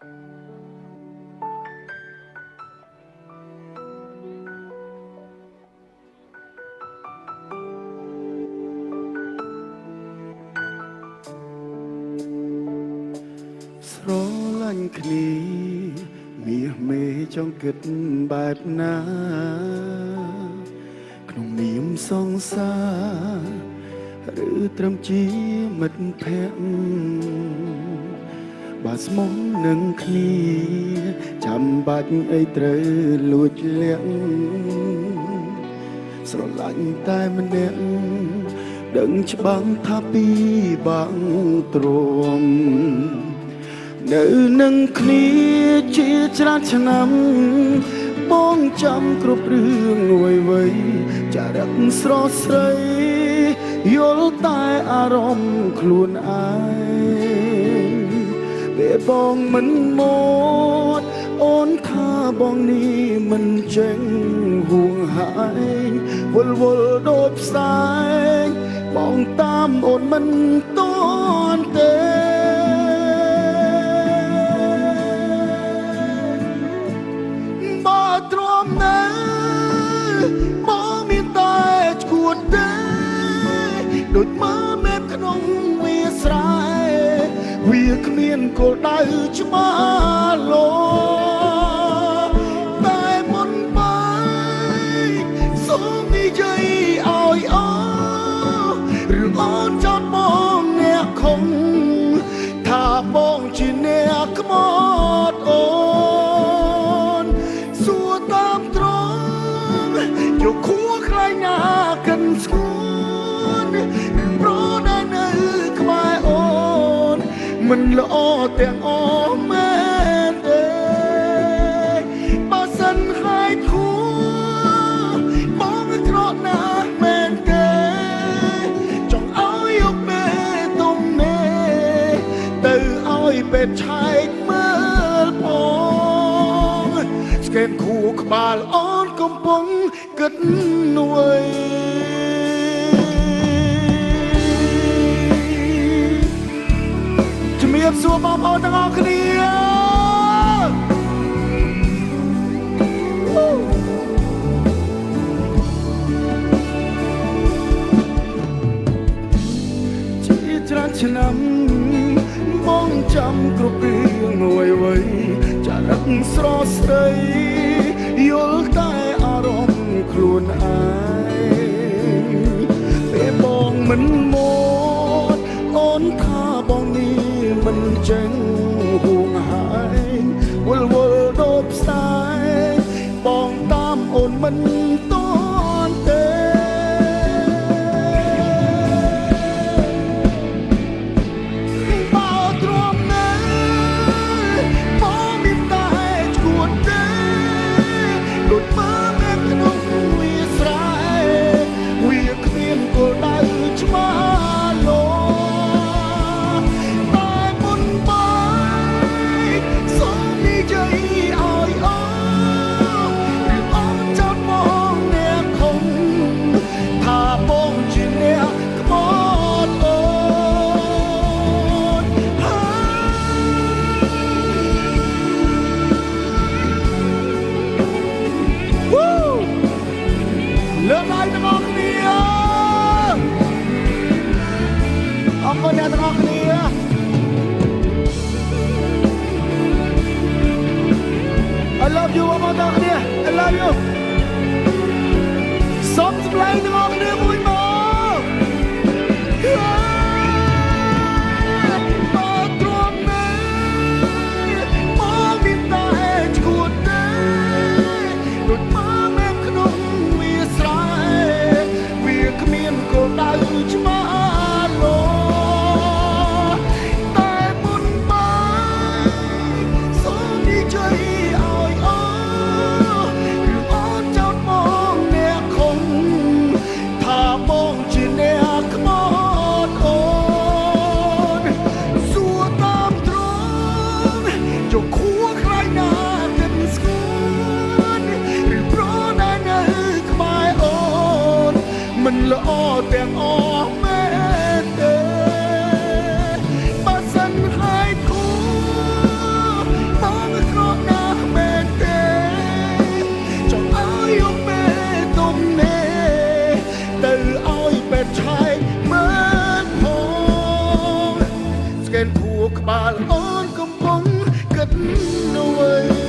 ស្រឡាញ់គ្នាមាសមេចង់គិតបែបណាក្នុងនាមសង្សារឬត្រឹមជាមិត្តភក្តិបើស្មោះនឹងគ្នាចាំបាច់អីត្រូវលួចលាក់ស្រឡាញ់តែម្នាក់ដឹងច្បាស់ថាពីបាក់ទ្រាំនៅនឹងគ្នាជាច្រើនឆ្នាំបងចាំគ្រប់រឿងអ្វីៗចារឹកស្រស់ស្រីយល់តែអារម្មណ៍ខ្លួនឯងពេលបងមិនមកអូនថាបងនេះមិនចេញហួងហែងវល់ដូចផ្សែងបងតាមអូនមិនតន់ទេដូចមើលមេឃក្នុងវាស្រែវាគ្មានគោលដៅច្បាស់លាស់តែមុនបាយសូមនិយាយឲ្យអស់រឿងអូនចោតបងអ្នកខំថាបងជាអ្នកខ្មត់អូនសួរតាមត្រង់យកខួរខ្លាញ់ណាកិនស្គូមិនល្អទាំងអស់មែនទេបើសិនហើយធូរបងក្រក់ណាស់មែនទេចង់ឲ្យយកមេទុំមេទៅឲ្យពេទ្យឆែកមើលផងស្គែនខួរក្បាលអូនកំពុងគិតនួយសួរបងប្អូនទាំងអស់គ្នាជាច្រើនឆ្នាំបងចាំគ្រប់រឿងអ្វីៗចារឹកស្រស់ស្រីយល់តែអារម្មណ៍ខ្លួនឯងពេលបងមិនមកអូនថាបងនេះមិនចេញហួងហែងវល់ដូចផ្សែងបងតាមអូនមិនតន់ទេបើទ្រាំណាស់បងមានតែឈួតទេដូចមើលមេឃក្នុងវាស្រែវាគ្មានគោលដៅច្បាស់លើកឡើងទាំងអស់គ្នាអរគុណអ្នកទាំងអស់គ្នា I love you អរគុណទាំងអស់គ្នា I love you សូមសម្លេងទាំងអស់គ្នាមួយមក លអូនកំពុងគិតនៅអ្វី